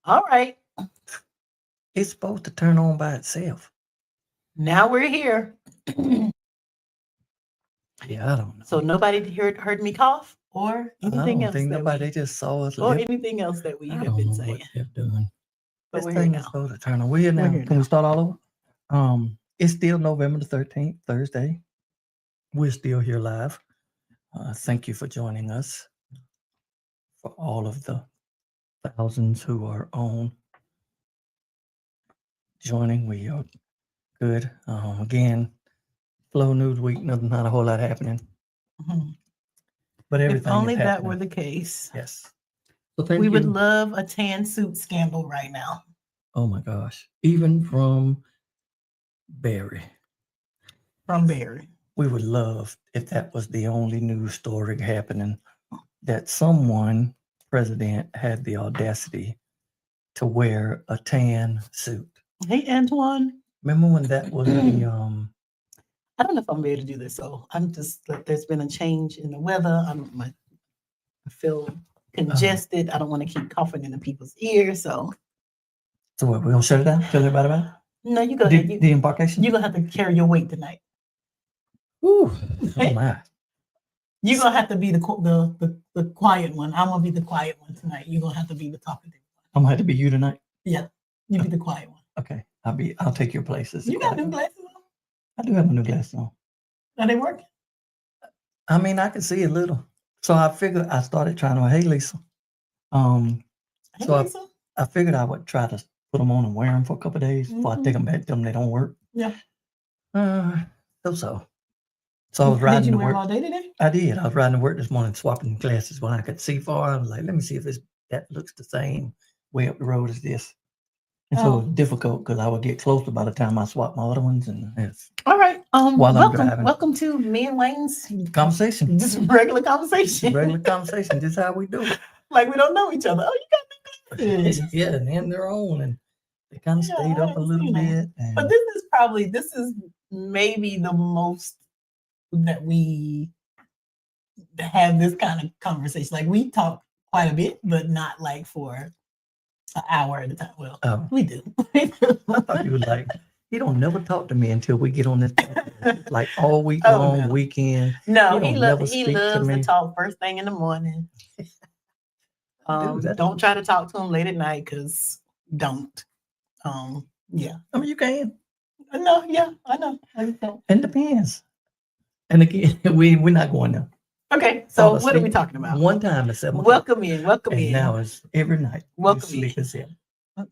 All right. It's supposed to turn on by itself. Now we're here. Yeah, I don't know. So nobody heard me cough or I anything don't else think that nobody we just saw us or lip. anything else that we I have don't been know what saying. they're doing. But This we're here thing is now. supposed to turn on. We're here We're now. here Can we now. start all over? It's still November the 13th, Thursday. We're still here live. Thank you for joining us. For all of the thousands who are on joining, we are good. Again, slow news week. Not a whole lot happening, Mhm. but If everything is only that were happening. the case. Yes. So We thank would you. love a tan suit scandal right now Oh my gosh. Even from Barry, from Barry. we would love if that was the only news story happening, that someone, president, had the audacity to wear a tan suit. Hey, Antoine. Remember when that was the I don't know if I'm able to do this. So I'm just like, there's been a change in the weather. I feel congested. I don't want to keep coughing into people's ears. So so what, we gonna shut it down? Tell everybody about it? no, you go ahead. The embarkation? You're gonna have to carry your weight tonight. Ooh, oh my. You're gonna have to be the quiet one. I'm gonna be the quiet one tonight. You're gonna have to be the talkative one. I'm gonna have to be you tonight. Yeah, you be the quiet one. Okay. I'll take your place as the You got quiet new one. glasses on? I do have my new glasses on. Are they working? I mean, I can see a little. So I figured I started trying to, hey Lisa. Um, Hey, so Lisa. I figured I would try to put them on and wear them for a couple of days before I take them back. Them they don't work. Yeah. Uh, so. So I was Did riding you to wear work. them all day today? I did. I was riding to work this morning, swapping glasses when I could see far. I was like, let me see if that looks the same way up the road as this. And so it was difficult because I would get closer by the time I swapped my other ones. And it's All right. while I'm Welcome, driving. welcome to me and Wayne's Conversation. This is regular conversation. Regular conversation. This is how we do it. Like we don't know each other. Oh, you got new glasses. Yeah, and then they're on, and they kind of Yeah, stayed I up a haven't little seen 'em. bit. And But this is maybe the most that we have this kind of conversation. Like we talk quite a bit, but not like for an hour at a time. Well, oh, we do. I thought you were like, he don't never talk to me until we get on this like all week long, no. weekend. No, he loves to talk first thing in the morning. Don't try to talk to him late at night because don't. Yeah. I mean, you can. No, yeah, I know. I just don't. It depends. And again, we're not going there. Okay, so what are we talking about? One time at 7 o'clock. Welcome in, welcome and in. now it's every night. Welcome you sleep in. at 7.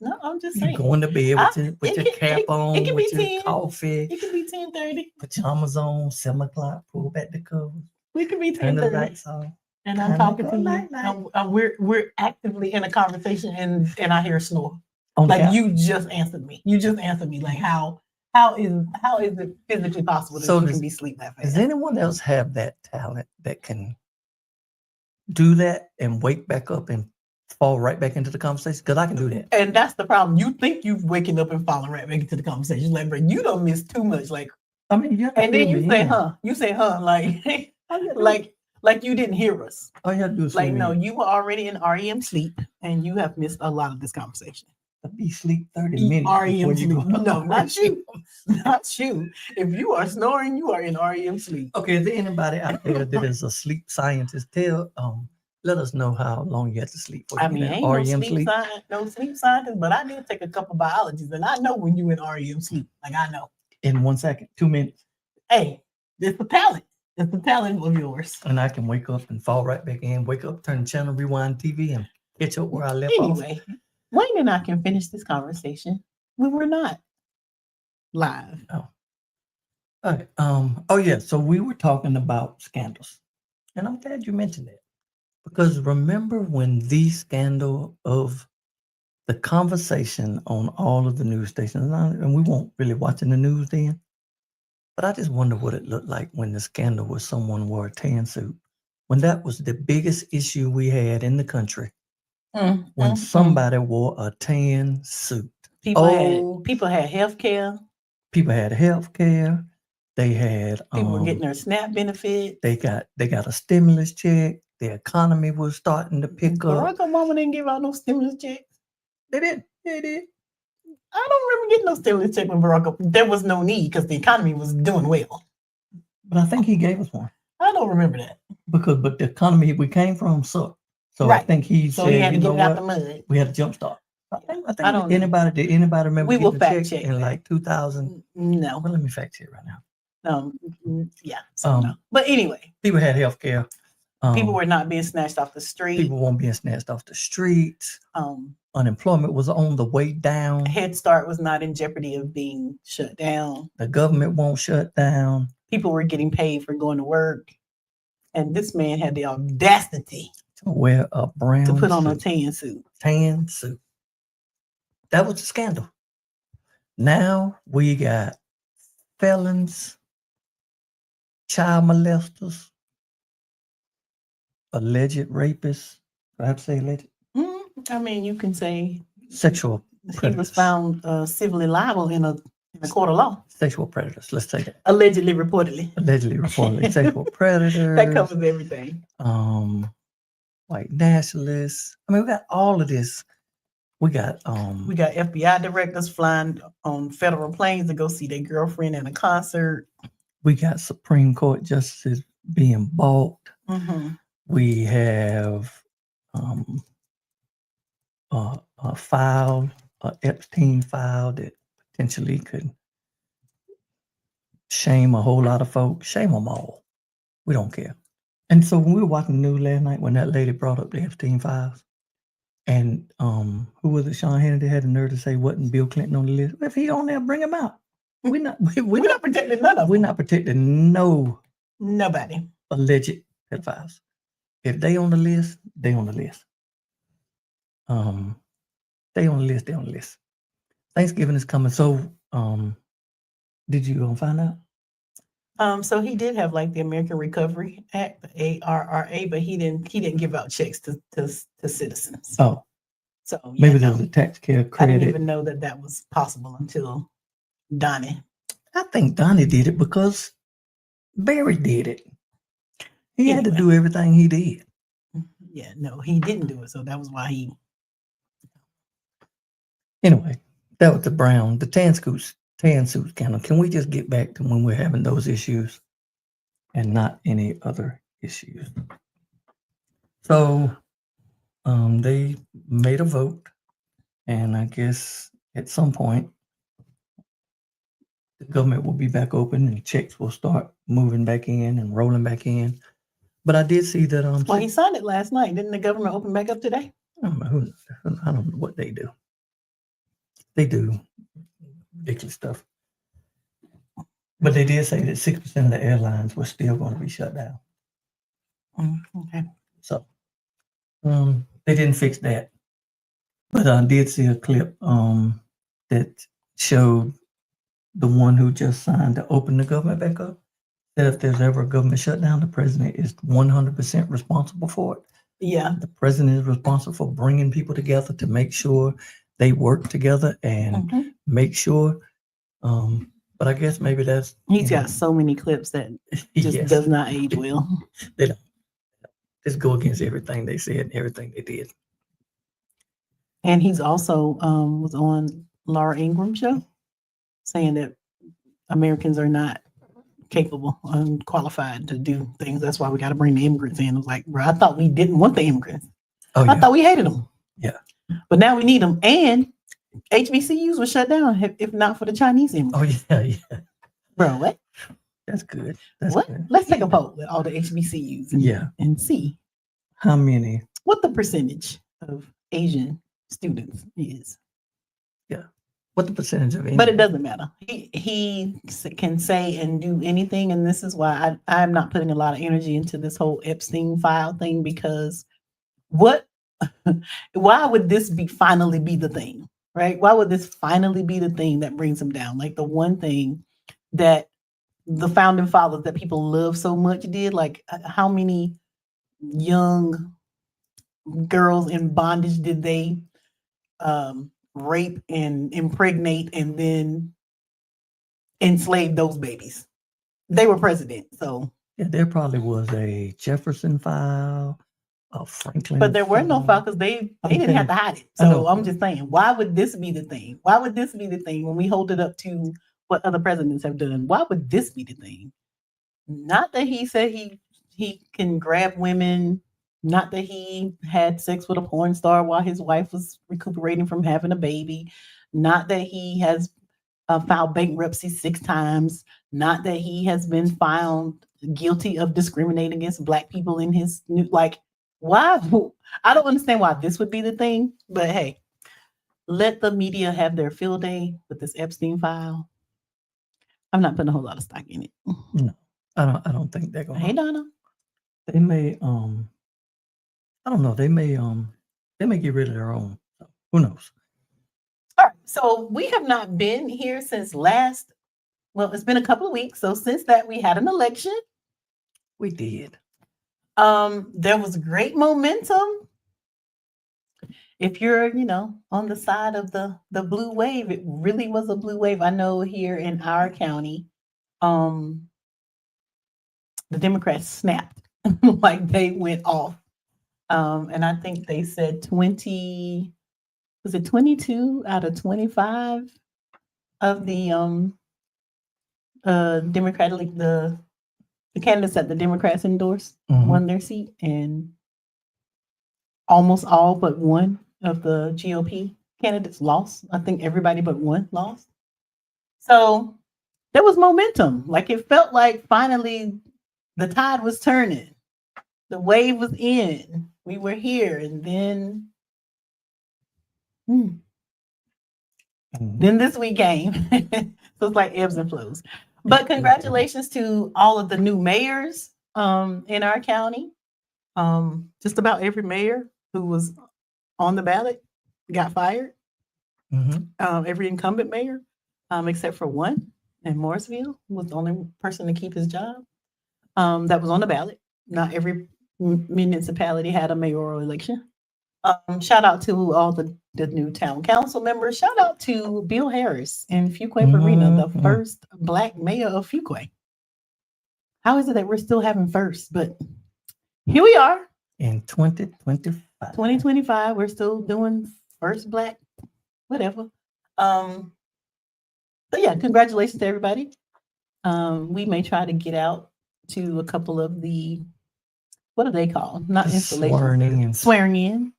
No, I'm just You saying. going to bed with your cap on, it can with be your 10. coffee. It can be 10:30. Pajamas on, 7 o'clock, pull back the covers. We can be turn the 10:30. lights off. And I'm talking to you. We're actively in a conversation and I hear a snore. Like you just answered me. You just answered me. Like how is it physically possible that you can be asleep that fast? Does anyone else have that talent that can do that and wake back up and fall right back into the conversation? Because I can do that. And that's the problem. You think you're waking up and falling right back into the conversation. Like, but you don't miss too much. Like, I mean, you and then you say, huh. You say, huh, like you didn't hear us. All you have to do is like, no, you were already in REM sleep and you have missed a lot of this conversation. Be sleep 30 minutes. REM sleep. No, not you. Not you. If you are snoring, you are in REM sleep. Okay, is there anybody out there that is a sleep scientist? Let us know how long you have to sleep. I mean, ain't no sleep scientist, but I did take a couple biologies, and I know when you in REM sleep. Like I know. In 1 second, 2 minutes. Hey, it's the talent. It's the talent of yours. And I can wake up and fall right back in. Wake up, turn the channel, rewind TV, and catch up where I left off. Anyway, Wayne and I can finish this conversation when we're not live. Oh. All right. Oh yeah. So we were talking about scandals, and I'm glad you mentioned that because remember when the scandal of the conversation on all of the news stations, and we weren't really watching the news then, but I just wonder what it looked like when the scandal was someone wore a tan suit, when that was the biggest issue we had in the country. When somebody wore a tan suit. People had health care. People had health care. They had people were getting their SNAP benefit. They got a stimulus check. The economy was starting to pick up. Barack Obama didn't give out no stimulus checks. They did. They did. I don't remember getting no stimulus check when Barack Obama. There was no need because the economy was doing well. But I think he gave us one. I don't remember that. But the economy we came from sucked. So I Right. think he So said, he had to you know get it out the what? mud. We had to jumpstart. I think I don't anybody remember We will getting a fact check check in that. like 2000? No. Well, let me fact check right now. Yeah. So no. But anyway, People had health care. people were not being snatched off the street. People weren't being snatched off the streets. Um, Unemployment was on the way down. Head Start was not in jeopardy of being shut down. The government won't shut down. People were getting paid for going to work. And this man had the audacity to wear a brown to put on suit. a tan suit. Tan suit. That was a scandal. Now we got felons, child molesters, alleged rapists. Do I have to say alleged? I mean, you can say sexual predators. He was found civilly liable in a court of law. Sexual predators. Let's say that. Allegedly, reportedly. Sexual predators. That covers everything. White nationalists. I mean, we got all of this. We got FBI directors flying on federal planes to go see their girlfriend in a concert. We got Supreme Court justices being balked. Mm-hmm. We have a file, Epstein file that potentially could shame a whole lot of folks. Shame them all. We don't care. And so when we were watching the news last night, when that lady brought up the Epstein files, and who was it? Sean Hannity had the nerve to say, wasn't Bill Clinton on the list? If he on there, bring him out. We're not protecting none of them. We're not protecting nobody. Alleged pedophiles. If they on the list, they on the list. They on the list. They on the list. Thanksgiving is coming. So, did you find out? So he did have like the American Recovery Act, the ARRA, but he didn't give out checks to citizens. Oh, so maybe there was a tax care credit. I didn't even know that was possible until Donnie. I think Donnie did it because Barry did it. He had to do everything he did. Yeah, no, he didn't do it, so that was why he. Anyway, that was the tan suit scandal. Can we just get back to when we're having those issues and not any other issues? So they made a vote, and I guess at some point the government will be back open and checks will start moving back in and rolling back in. But I did see that well, he signed it last night. Didn't the government open back up today? I don't know what they do. They do ridiculous stuff. But they did say that 6% of the airlines were still going to be shut down. Okay. So they didn't fix that. But I did see a clip that showed the one who just signed to open the government back up. That if there's ever a government shutdown, the president is 100% responsible for it. Yeah. The president is responsible for bringing people together to make sure they work together and make sure. But I guess maybe that's... He's got so many clips that just does not age well. They don't. Just go against everything they said and everything they did. And he's also was on Laura Ingram's show saying that Americans are not capable, unqualified to do things. That's why we got to bring the immigrants in. I was like, bro, I thought we didn't want the immigrants. I thought we hated them. Yeah. But now we need them. And HBCUs were shut down if not for the Chinese immigrants. Oh, yeah. Bro, what? That's good. Good. Let's take a poll with all the HBCUs and see how many, what the percentage of Asian students is. Yeah. What the percentage of Asian? But it doesn't matter. He can say and do anything. And this is why I'm not putting a lot of energy into this whole Epstein file thing, because why would this finally be the thing, right? Why would this finally be the thing that brings him down? Like the one thing that the founding fathers that people love so much did, like how many young girls in bondage did they rape and impregnate and then enslave those babies? They were president, so yeah, there probably was a Jefferson file, Franklin. But there were no files because they didn't have to hide it. So I'm just saying, why would this be the thing? Why would this be the thing when we hold it up to what other presidents have done? Why would this be the thing? Not that he said he can grab women, not that he had sex with a porn star while his wife was recuperating from having a baby, not that he has filed bankruptcy 6 times, not that he has been found guilty of discriminating against Black people in his new, like, why? I don't understand why this would be the thing, but hey, let the media have their field day with this Epstein file. I'm not putting a whole lot of stock in it. No, I don't think they're gonna. Hey, Donna. They may I don't know. They may get rid of their own. So who knows? All right. So we have not been here since last. Well, it's been a couple of weeks. So since that, we had an election. We did. There was great momentum. If you're, on the side of the blue wave, it really was a blue wave. I know here in our county, the Democrats snapped like they went off. And I think they said 22 out of 25 of the Democratic, the candidates that the Democrats endorsed won their seat, and almost all but one of the GOP candidates lost. I think everybody but one lost. So there was momentum. Like it felt like finally the tide was turning. The wave was in. We were here, and then then this week came. So it's like ebbs and flows. But congratulations to all of the new mayors in our county. Just about every mayor who was on the ballot got fired. Every incumbent mayor, except for one in Morrisville, was the only person to keep his job. That was on the ballot. Not every municipality had a mayoral election. Shout out to all the new town council members. Shout out to Bill Harris in Fuquay-Varina, the first Black mayor of Fuquay. How is it that we're still having first? But here we are. In 2025. 2025, we're still doing first Black, whatever. But yeah, congratulations to everybody. We may try to get out to a couple of the, what are they called? Not installations. Swearing in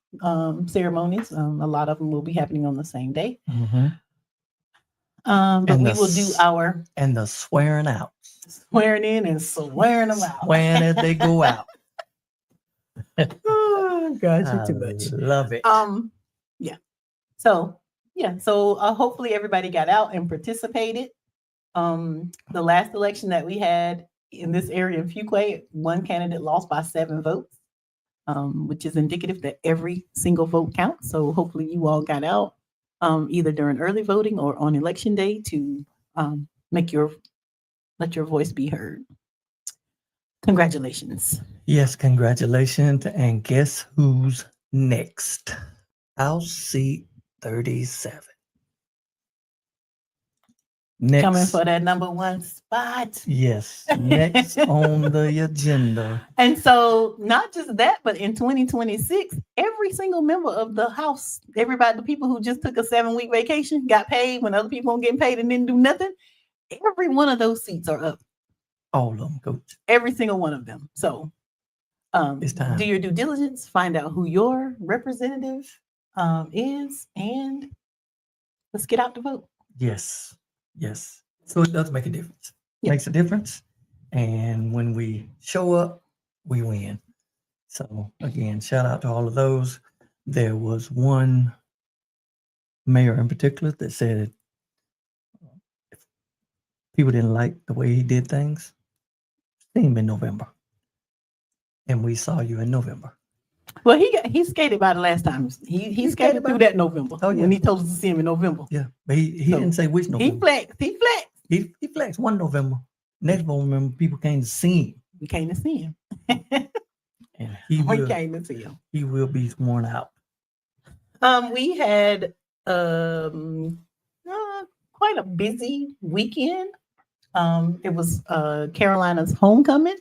ceremonies. A lot of them will be happening on the same day. But we will do our and the swearing out, swearing in and swearing them out, swearing as they go out. Oh gosh, you're too much. Love it. Yeah. So hopefully everybody got out and participated. The last election that we had in this area in Fuquay, one candidate lost by 7 votes. Which is indicative that every single vote counts. So hopefully you all got out either during early voting or on election day to let your voice be heard. Congratulations. Yes, congratulations. And guess who's next? House seat 37. Next, coming for that number 1 spot. Yes, next on the agenda. And so not just that, but in 2026, every single member of the House, everybody, the people who just took a 7-week vacation, got paid when other people weren't getting paid and didn't do nothing, every one of those seats are up. All of them, Coach. Every single one of them. So it's time. Do your due diligence, find out who your representative is, and let's get out to vote. Yes. So it does make a difference. Yep. Makes a difference. And when we show up, we win. So again, shout out to all of those. There was one mayor in particular that said if people didn't like the way he did things, see him in November. And we saw you in November. Well, he skated by the last time. He skated through that November. Oh, yeah. When he told us to see him in November. Yeah, but he didn't say which November. He flexed. He flexed one November. Next November, people came to see him. We came to see him. And came to see him. He will be sworn out. We had quite a busy weekend. It was Carolina's homecoming.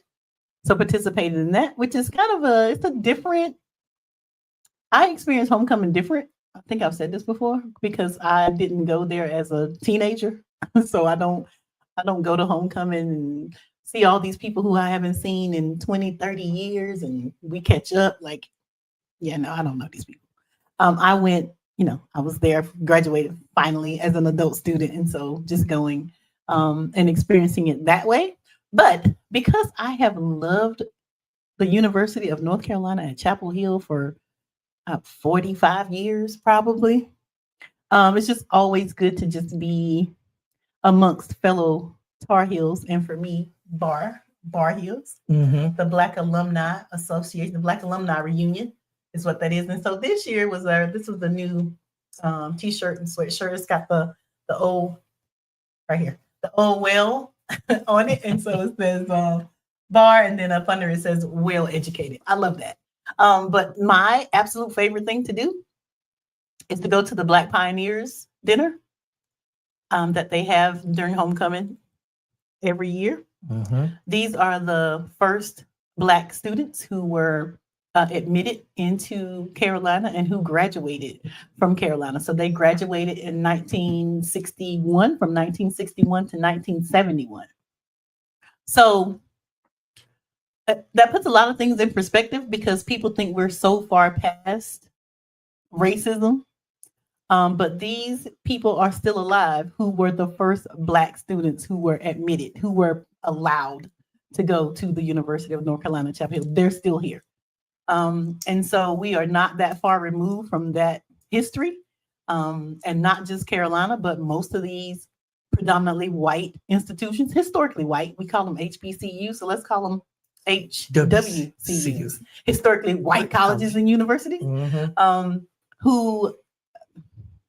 So participated in that, which is kind of it's a different. I experienced homecoming different. I think I've said this before because I didn't go there as a teenager, so I don't go to homecoming and see all these people who I haven't seen in 20, 30 years, and we catch up. Like, yeah, no, I don't know these people. I went, I was there, graduated finally as an adult student, and so just going and experiencing it that way. But because I have loved the University of North Carolina at Chapel Hill for 45 years, probably, it's just always good to just be amongst fellow Tar Heels, and for me, Bar Heels, the Black Alumni Association, the Black Alumni Reunion is what that is. And so this year this was the new t-shirt and sweatshirt. It's got the old right here, the old well on it, and so it says bar, and then up under it says well educated. I love that. But my absolute favorite thing to do is to go to the Black Pioneers dinner that they have during homecoming every year. These are the first Black students who were admitted into Carolina and who graduated from Carolina. So they graduated in 1961, from 1961 to 1971. So that puts a lot of things in perspective because people think we're so far past racism. But these people are still alive who were the first Black students who were admitted, who were allowed to go to the University of North Carolina, Chapel Hill. They're still here. And so we are not that far removed from that history. And not just Carolina, but most of these predominantly white institutions, historically white, we call them HBCUs. So let's call them HWCUs, historically white colleges and universities, who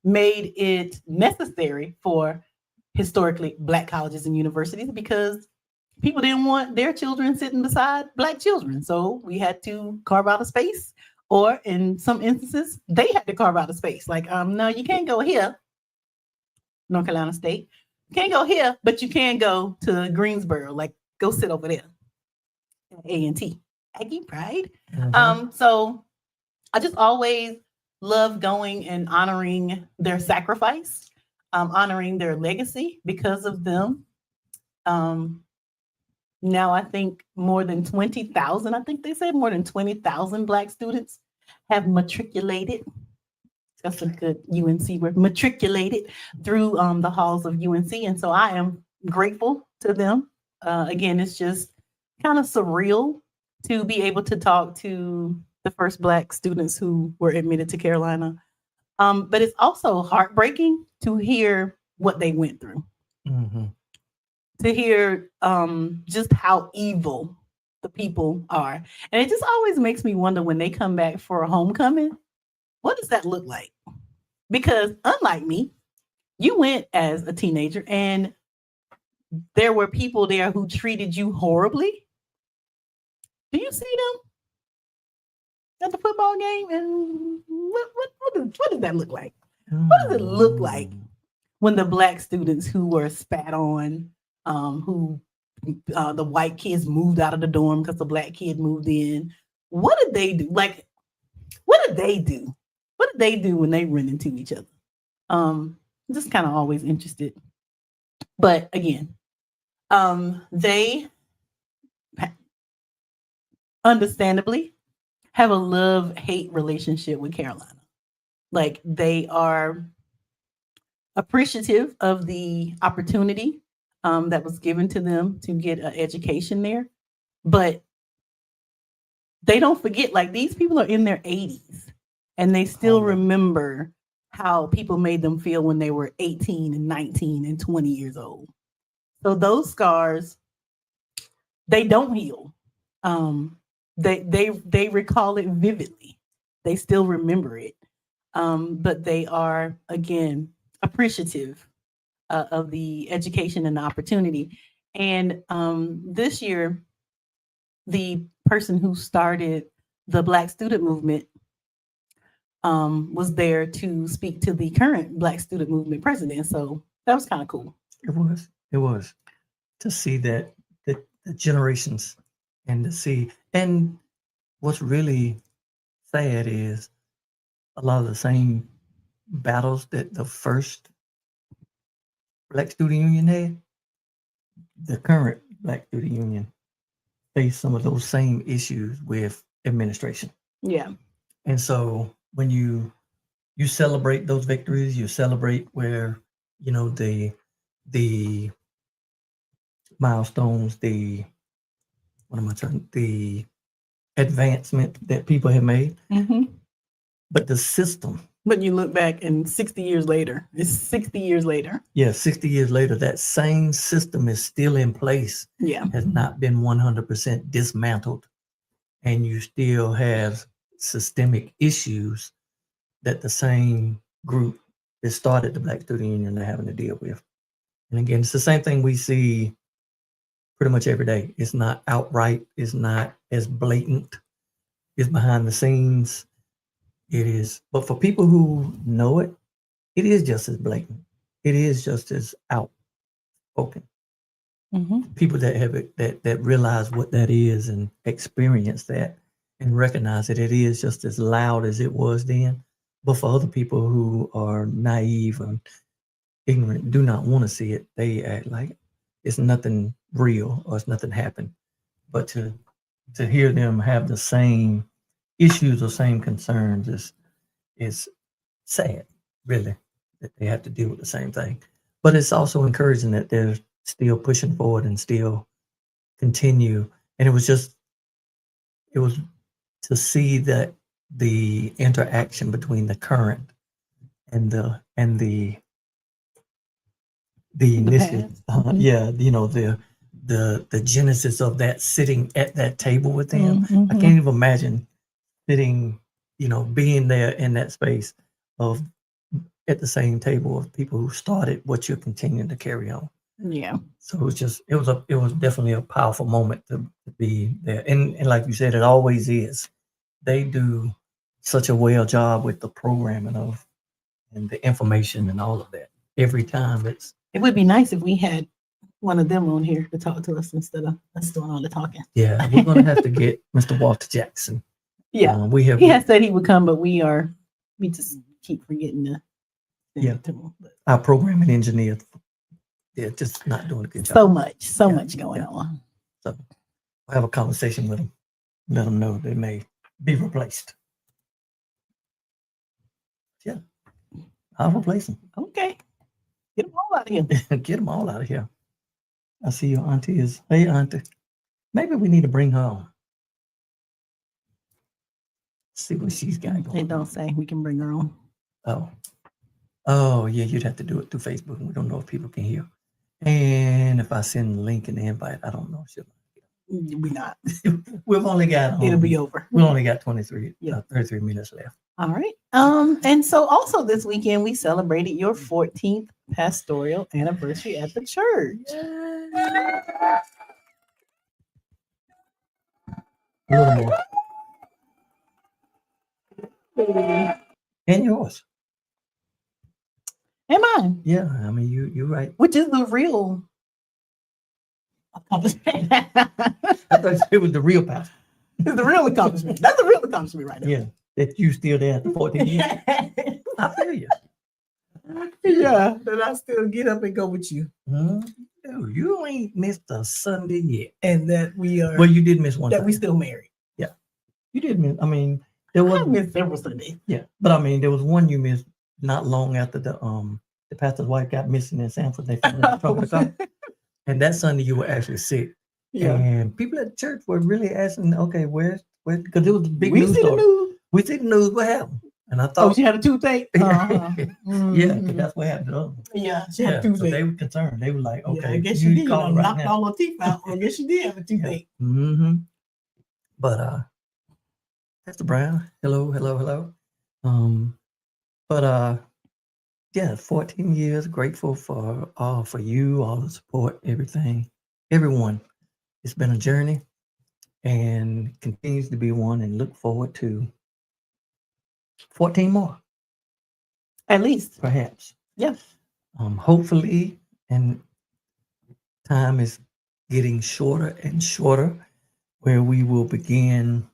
made it necessary for historically Black colleges and universities because people didn't want their children sitting beside Black children. So we had to carve out a space, or in some instances, they had to carve out a space. Like, no, you can't go here, North Carolina State. You can't go here, but you can go to Greensboro. Like, go sit over there. A&T, Aggie Pride. So I just always love going and honoring their sacrifice, honoring their legacy because of them. Now I think more than 20,000, I think they said more than 20,000 Black students have matriculated. That's a good UNC word, matriculated through the halls of UNC. And so I am grateful to them. Again, it's just kind of surreal to be able to talk to the first Black students who were admitted to Carolina. But it's also heartbreaking to hear what they went through. To hear just how evil the people are. And it just always makes me wonder when they come back for a homecoming, what does that look like? Because unlike me, you went as a teenager and there were people there who treated you horribly. Do you see them at the football game? And what does that look like? What does it look like when the Black students who were spat on, the white kids moved out of the dorm because the Black kid moved in? What did they do? Like, what did they do? What did they do when they run into each other? I'm just kind of always interested. But again, they understandably have a love-hate relationship with Carolina. Like, they are appreciative of the opportunity that was given to them to get an education there. But they don't forget, like, these people are in their 80s and they still remember how people made them feel when they were 18 and 19 and 20 years old. So those scars, they don't heal. They recall it vividly. They still remember it. But they are, again, appreciative of the education and the opportunity. And this year, the person who started the Black student movement was there to speak to the current Black student movement president. So that was kind of cool. It was to see that the generations and to see. And what's really sad is a lot of the same battles that the first Black Student Union had, the current Black Student Union face some of those same issues with administration. Yeah. And so when you celebrate those victories, you celebrate where the milestones, the what am I trying the advancement that people have made, but the system. But you look back and 60 years later, it's 60 years later. Yeah, 60 years later, that same system is still in place. Yeah. Has not been 100% dismantled. And you still have systemic issues that the same group that started the Black Student Union are having to deal with. And again, it's the same thing we see pretty much every day. It's not outright, it's not as blatant, it's behind the scenes. It is, but for people who know it, it is just as blatant. It is just as outspoken. People that have it, that realize what that is and experience that and recognize that it is just as loud as it was then. But for other people who are naive and ignorant, do not want to see it, they act like it's nothing real or it's nothing happened. But to hear them have the same issues or same concerns is sad, really, that they have to deal with the same thing. But it's also encouraging that they're still pushing forward and still continue. And it was to see that the interaction between the current and the initiative, the genesis of that, sitting at that table with them. I can't even imagine sitting, being there in that space of at the same table of people who started what you're continuing to carry on. Yeah. So it was definitely a powerful moment to be there. And like you said, it always is. They do such a well job with the programming and the information and all of that. Every time it would be nice if we had one of them on here to talk to us instead of us doing all the talking. Yeah, we're gonna have to get Mr. Walter Jackson. Yeah, he has said he would come, but we just keep forgetting to send it to him. But our programming engineer, just not doing a good job. So much going on. So we'll have a conversation with them, let them know they may be replaced. Yeah, I'll replace them. Okay, get them all out of here. Get them all out of here. I see your auntie is. Hey, auntie. Maybe we need to bring her on. See what she's got going. They don't say we can bring her on. Oh, yeah. You'd have to do it through Facebook. We don't know if people can hear. And if I send the link and the invite, I don't know. We're not. We've only got. It'll be over. We only got 33 minutes left. All right. And so also this weekend we celebrated your 14th pastoral anniversary at the church. A little more. And yours. And mine. Yeah, I mean you're right. Which is the real accomplishment. I thought it was the real pastor. It's the real accomplishment. That's the real accomplishment right there. Yeah. That you still there after 14 years. I feel you. Yeah, that I still get up and go with you. Dude, you ain't missed a Sunday yet. And that we are. Well, you did miss one. That we still married. Yeah. You did miss. I mean, there was. I missed several Sundays. Yeah. But I mean, there was one you missed not long after the pastor's wife got missing in Sanford. They found her in the trunk of the car. And that Sunday you were actually sick. Yeah. And people at the church were really asking, okay, where? Because it was a big news story. We see the news. What happened? And I thought she had a toothache. Yeah, because that's what happened. Yeah, she had a toothache. So they were concerned. They were like, okay, I guess she did. Knocked all her teeth out. I guess she did have a toothache. But Pastor Brown, hello. Yeah, 14 years. Grateful for you, all the support, everything, everyone. It's been a journey, and continues to be one. And look forward to 14 more. At least. Perhaps. Yeah. Hopefully, and time is getting shorter and shorter. where we will begin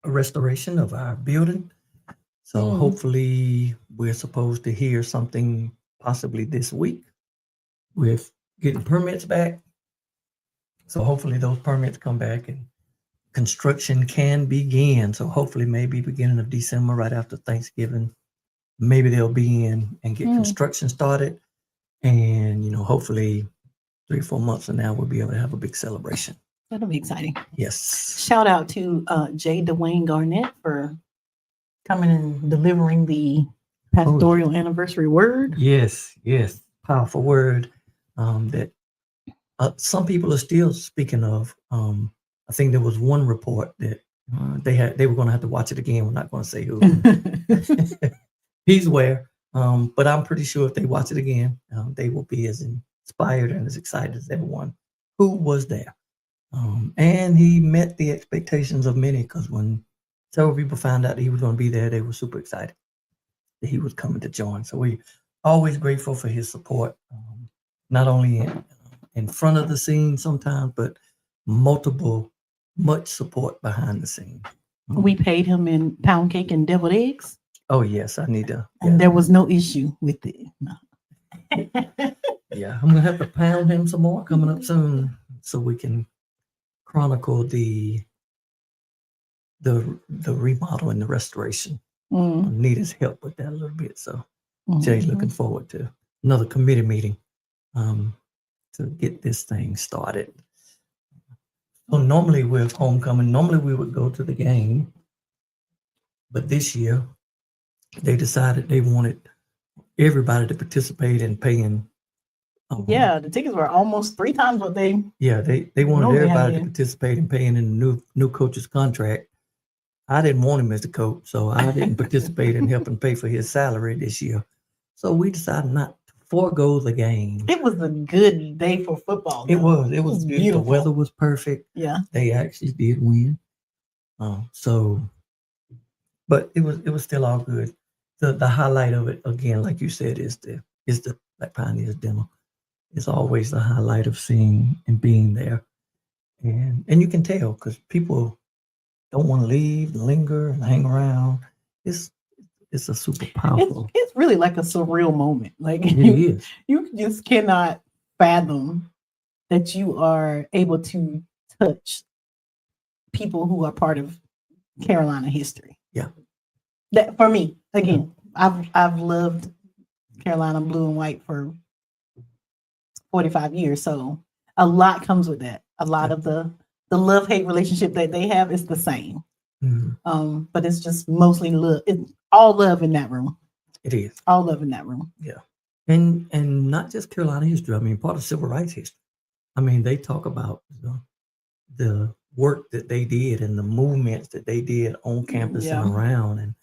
a restoration of our building. So hopefully we're supposed to hear something possibly this week with getting permits back. So hopefully those permits come back and construction can begin. So hopefully maybe beginning of December, right after Thanksgiving, maybe they'll be in and get construction started. And, hopefully 3 or 4 months from now, we'll be able to have a big celebration. That'll be exciting. Yes. Shout out to J. Dwayne Garnett for coming and delivering the pastoral anniversary word. Yes. Powerful word that some people are still speaking of. I think there was one report that they were going to have to watch it again. We're not going to say who. He's where. But I'm pretty sure if they watch it again, they will be as inspired and as excited as everyone who was there. And he met the expectations of many, because when several people found out that he was going to be there, they were super excited that he was coming to join. So we always grateful for his support, not only in front of the scene sometimes, but much support behind the scene. We paid him in pound cake and deviled eggs. Oh yes, I need to. Yeah. And there was no issue with it. No. Yeah, I'm gonna have to pound him some more coming up soon, so we can chronicle the remodel and the restoration. I need his help with that a little bit. So Jay's looking forward to another committee meeting to get this thing started. So normally with homecoming, we would go to the game, but this year they decided they wanted everybody to participate in paying. The tickets were almost 3 times what they. Yeah, they wanted everybody to participate in paying in the new coach's contract. I didn't want him as the coach, so I didn't participate in helping pay for his salary this year. So we decided not to forego the game. It was a good day for football. It was good. Beautiful. The weather was perfect. Yeah, they actually did win. But it was still all good. The highlight of it, again, like you said, is the Black Pioneers demo. It's always the highlight of seeing and being there, and you can tell because people don't want to leave, linger, and hang around. It's a super powerful. It's really like a surreal moment. Like it is. You just cannot fathom that you are able to touch people who are part of Carolina history. Yeah. That for me, again, I've loved Carolina blue and white for 45 years. So a lot comes with that. A lot of the love-hate relationship that they have is the same. But it's just mostly love. It's all love in that room. It is. All love in that room. Yeah. And not just Carolina history. I mean, part of civil rights history. I mean, they talk about the work that they did and the movements that they did on campus and around, and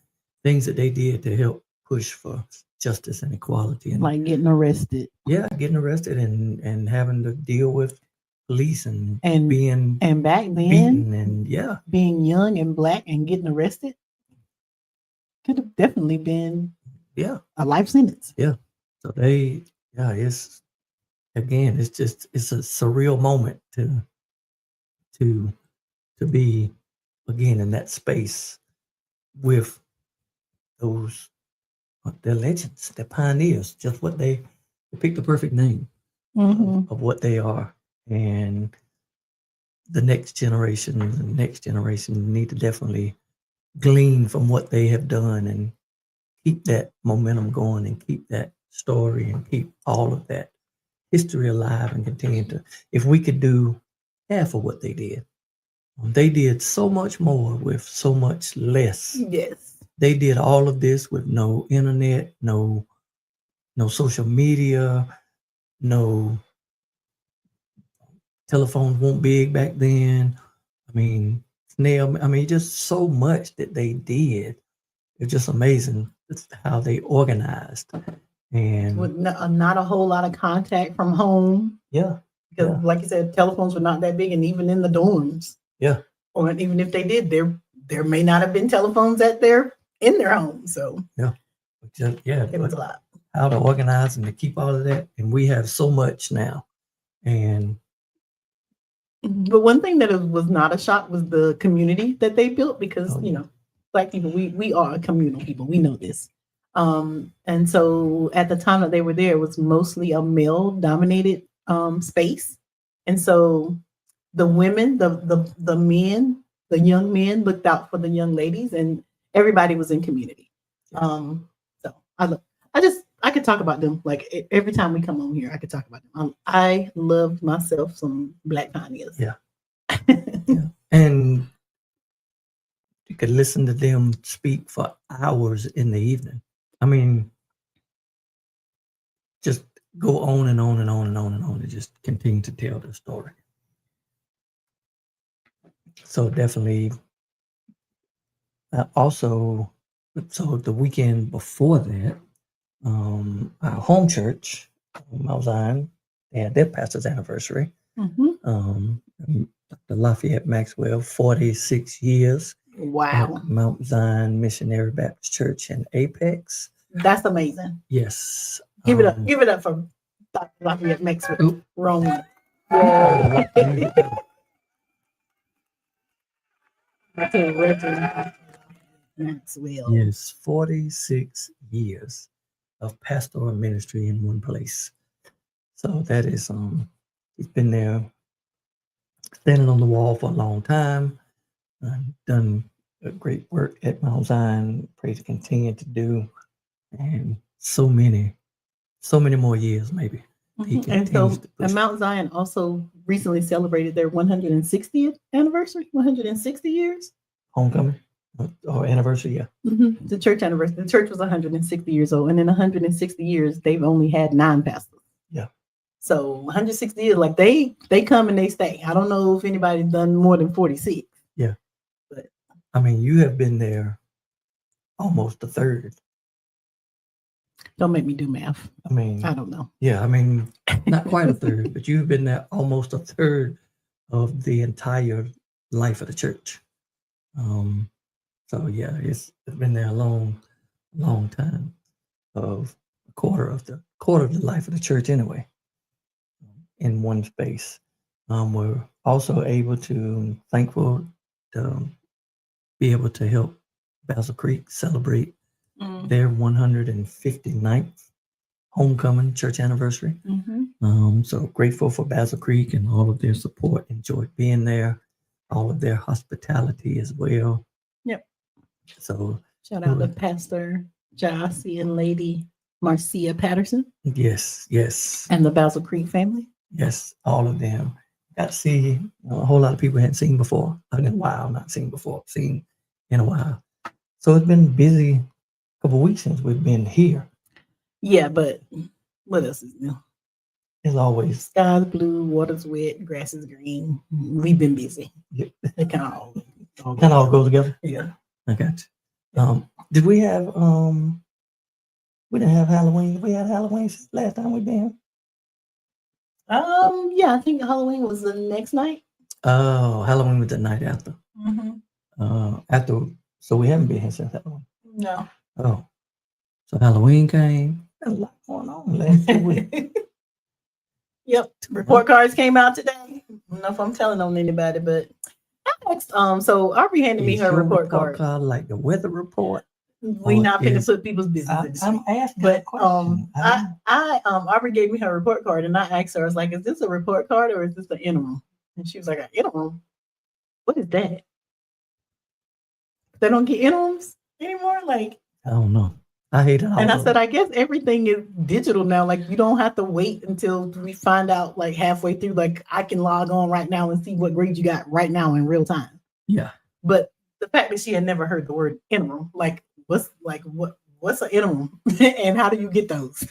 things that they did to help push for justice and equality. And like getting arrested. Yeah, getting arrested and having to deal with police and being back then beaten and being young and black and getting arrested could have definitely been a life sentence. Yeah. So it's again, it's a surreal moment to be again in that space with those they're legends, they're pioneers, just what they picked the perfect name of what they are. And the next generation need to definitely glean from what they have done and keep that momentum going and keep that story and keep all of that history alive and continue to, if we could do half of what they did so much more with so much less. Yes. They did all of this with no internet, no social media, no telephones weren't big back then. I mean, just so much that they did. It's just amazing how they organized. And with not a whole lot of contact from home. Yeah. Because like you said, telephones were not that big, and even in the dorms. Yeah. Or even if they did, there may not have been telephones in their home. So it was a lot. How to organize and to keep all of that. And we have so much now. And But one thing that was not a shock was the community that they built because Oh, you yeah. know, Black people we are communal people. We know this. And so at the time that they were there, it was mostly a male dominated space, and so the women, the men, the young men looked out for the young ladies, and everybody was in community. Yes. So I could talk about them like every time we come on here. I could talk about them. I loved myself some Black pioneers. Yeah. Yeah. And you could listen to them speak for hours in the evening. I mean, just go on and on and on and on and on and just continue to tell their story. So definitely, also, so the weekend before that, our home church, Mount Zion, they had their pastor's anniversary. Dr. Lafayette Maxwell, 46 years Wow, at Mount Zion Missionary Baptist Church in Apex. that's amazing. Yes. Give it up. Give it up for Dr. Lafayette Maxwell. Oop. Wrong one. Maxwell. Yes, 46 years of pastoral ministry in one place. So that is he's been there standing on the wall for a long time, done a great work at Mount Zion, pray to continue to do, and so many more years maybe. And so and Mount Zion also recently celebrated their 160th anniversary, 160 years. Homecoming or anniversary, yeah. The church anniversary. The church was 160 years old, and in 160 years, they've only had 9 pastors. Yeah. So 160 years, like they come and they stay. I don't know if anybody's done more than 46. Yeah. But I mean, you have been there almost a third. Don't make me do math. I mean, I don't know. Yeah, I mean, not quite a third, but you've been there almost a third of the entire life of the church. So yeah, it's been there a long time, of a quarter of the life of the church anyway, in one space. We're also thankful to be able to help Basil Creek celebrate their 159th homecoming church anniversary. So grateful for Basil Creek and all of their support. Enjoyed being there, all of their hospitality as well. Yep. So shout out to Pastor Jossie and Lady Marcia Patterson. Yes. And the Basil Creek family. Yes, all of them. Got to see a whole lot of people hadn't seen before. Seen in a while. So it's been busy couple of weeks since we've been here. Yeah, but what else is new? As always, sky's blue, water's wet, grass is green. We've been busy. Yeah. They kind of all go together. Yeah, I got you. Did we have we didn't have Halloween? We had Halloween last time we been. Yeah, I think Halloween was the next night. Oh, Halloween was the night after. After, so we haven't been here since Halloween. No. Oh, so Halloween came. There's a lot going on last 2 weeks. Yep, report cards came out today. I don't know if I'm telling on anybody, but I asked. So Aubrey handed me her report card, like the weather report. We not finna put people's business. I'm asking, but Aubrey gave me her report card, and I asked her, I was like, "Is this a report card or is this an interim?" And she was like, "An interim? What is that? They don't get interims anymore? Like, I don't know. I hate it. And I said, I guess everything is digital now. Like, you don't have to wait until we find out like halfway through. Like, I can log on right now and see what grade you got right now in real time. Yeah. But the fact that she had never heard the word interim, what's an interim and how do you get those?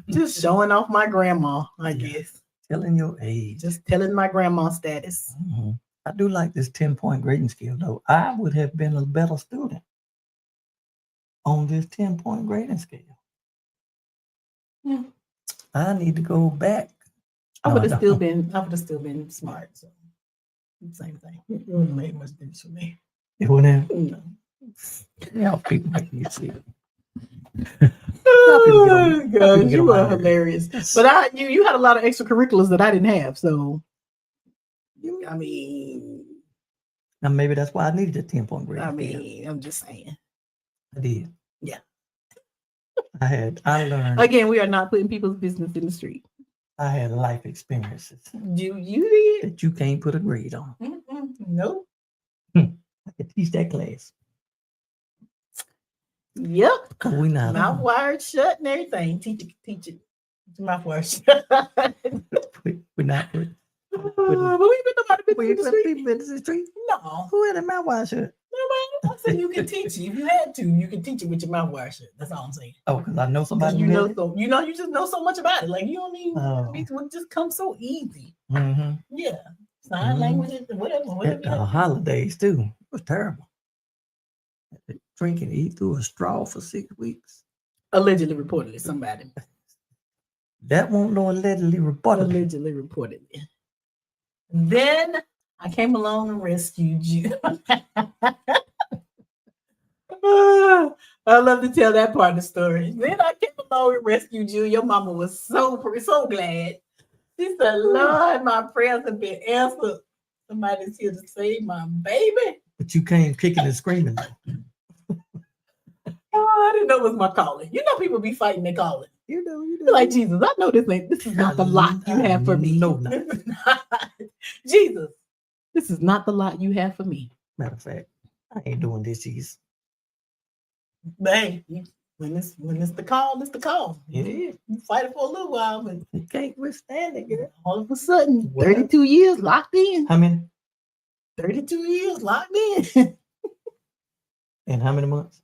Just showing off my grandma, I guess. Telling your age. Just telling my grandma status. Mm-hmm. I do like this 10-point grading scale, though. I would have been a better student on this 10-point grading scale. Yeah. I need to go back. I would have still been smart. So same thing. It wouldn't make much difference for me. It wouldn't have? No. Yeah, people make me see it. Oh gosh, you are hilarious. But you had a lot of extracurriculars that I didn't have, so I mean, Now maybe that's why I needed a 10-point grade. I'm just saying. I did. Yeah. I learned. Again, we are not putting people's business in the street. I had life experiences You did? that you can't put a grade on. Nope. I could teach that class. Yep. But we not. Mouth wired shut and everything. Teach it. Mouth wired shut. We're not putting. But we been about to We be in the street. No. Who had a mouth wide shut? I said you can teach it. If you had to, you can teach it with your mouth wire shut. That's all I'm saying. Oh, because I know somebody. You just know so much about it. Like you don't need. It just comes so easy. Mm-hmm. Yeah, sign language, whatever. At the holidays too. It was terrible. Drink and eat through a straw for 6 weeks. Allegedly reported it. Somebody. That won't know allegedly reported. Allegedly reported it. Then I came along and rescued you. I love to tell that part of the story. Then I came along and rescued you. Your mama was so glad. She said, Lord, my prayers have been answered. Somebody's here to save my baby. But you came kicking and screaming. Oh, I didn't know it was my calling. You know, people be fighting their calling. You know. Like, Jesus, I know this is not the lot you have for me. No, this is not. Jesus, this is not the lot you have for me. Matter of fact, I ain't doing this, Jesus. But hey, when it's the call, it's the call. It is. You fight it for a little while, but you can't withstand it, girl. All of a sudden, 32 years locked in. How many? 32 years locked in. And how many months?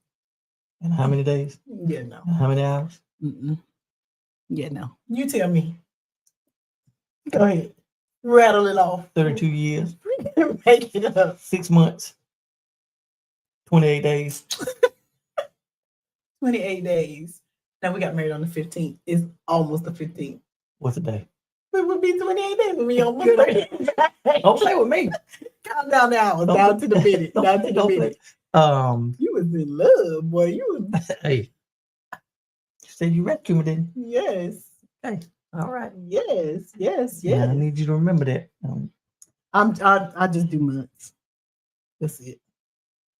And how many days? Yeah, no. And how many hours? Yeah, no. You tell me. Go ahead. Rattle it off. 32 years. Make it up. 6 months. 28 days. 28 days. Now we got married on the 15th. It's almost the 15th. What's the day? It would be 28 days. We almost 30. Don't play with me. Count down the hours, down to the minute. Down to the minute. You was in love, boy. You was. Hey. You said you rescued me, didn't you? Yes. Hey. All right. Yes. Yeah, I need you to remember that. I just do months. That's it.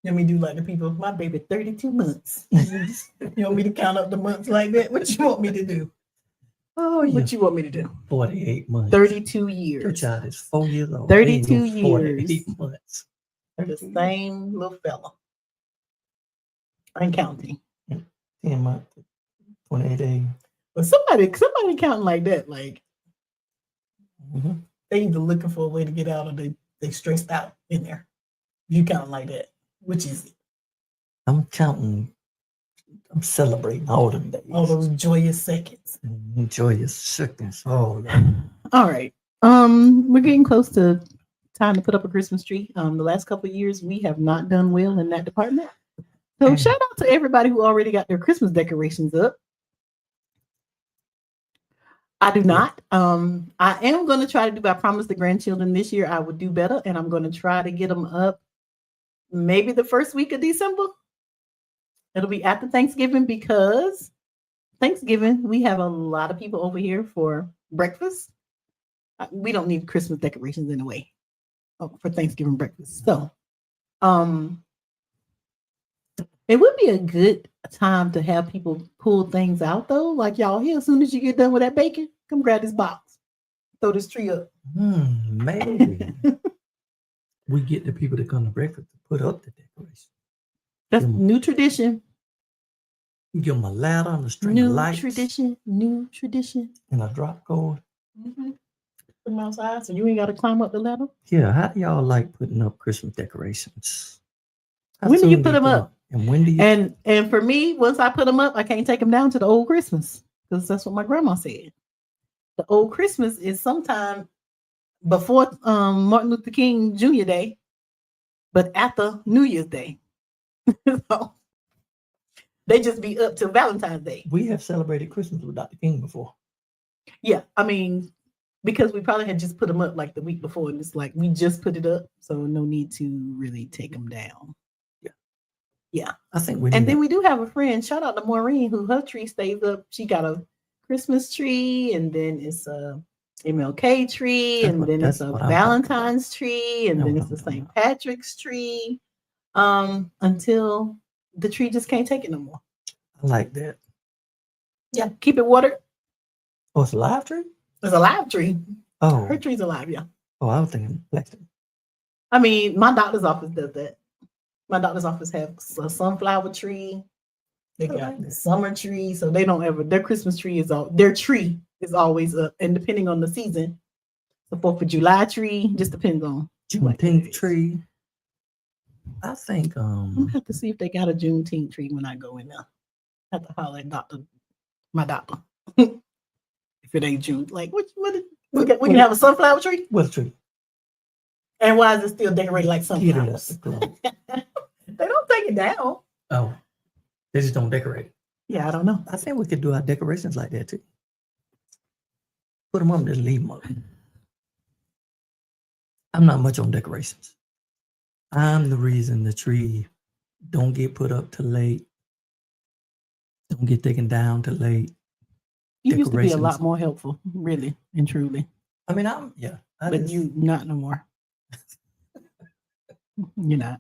Let me do like the people. My baby, 32 months. You want me to count up the months like that? What you want me to do? Oh, yeah. What you want me to do? 48 months. 32 years. Your child is 4 years old. 32 years. 48 months. The same little fella. I'm counting. 10 months. 28 days. But somebody counting like that, like they either looking for a way to get out or they stressed out in there. You counting like that. Which is it? I'm counting. I'm celebrating all them days. All those joyous seconds. Joyous seconds. Oh, all right. We're getting close to time to put up a Christmas tree. The last couple of years we have not done well in that department. So shout out to everybody who already got their Christmas decorations up. I do not. I am going to try to do. I promised the grandchildren this year I would do better, and I'm going to try to get them up. Maybe the first week of December. It'll be after Thanksgiving because Thanksgiving, we have a lot of people over here for breakfast. We don't need Christmas decorations anyway for Thanksgiving breakfast. So it would be a good time to have people pull things out though. Like y'all here, as soon as you get done with that bacon, come grab this box. Throw this tree up. Maybe. We get the people that come to breakfast to put up the decoration. That's new tradition. You give them a ladder and a string of lights. New tradition. And a drop cord. Put them outside so you ain't got to climb up the ladder. Yeah, how do y'all like putting up Christmas decorations? When do you put them up? And when do you? And for me, once I put them up, I can't take them down to the old Christmas because that's what my grandma said. The old Christmas is sometime before Martin Luther King Jr. Day, but after New Year's Day. So they just be up till Valentine's Day. We have celebrated Christmas with Dr. King before. Yeah, I mean, because we probably had just put them up like the week before, and it's like we just put it up, so no need to really take them down. Yeah, I think we. And then we do have a friend. Shout out to Maureen, who her tree stays up. She got a Christmas tree, and then it's MLK tree, and then it's a what I'm talking Valentine's tree, and That's then what it's I'm the talking St. Patrick's tree. Until the tree just can't take it no more. I like that. Yeah, keep it watered. Oh, it's a live tree? It's a live tree. Oh. Her tree's alive, yeah. Oh, I was thinking plastic. I mean, my doctor's office does that. My doctor's office has a sunflower tree. They got summer tree, so they don't ever. Their Christmas tree is all. Their tree is always up, and depending on the season, the 4th of July tree just depends on Juneteenth tree. I think I'm gonna have to see if they got a Juneteenth tree when I go in there. I have to holler at my doctor. If it ain't June, like we can have a sunflower tree. What tree? And why is it still decorated like sunflowers? They don't take it down. Oh, they just don't decorate it. Yeah, I don't know. I think we could do our decorations like that too. Put them up and just leave them up. I'm not much on decorations. I'm the reason the tree don't get put up too late. Don't get taken down too late. You used to be a lot more helpful, really and truly. I mean, but you not no more. You're not.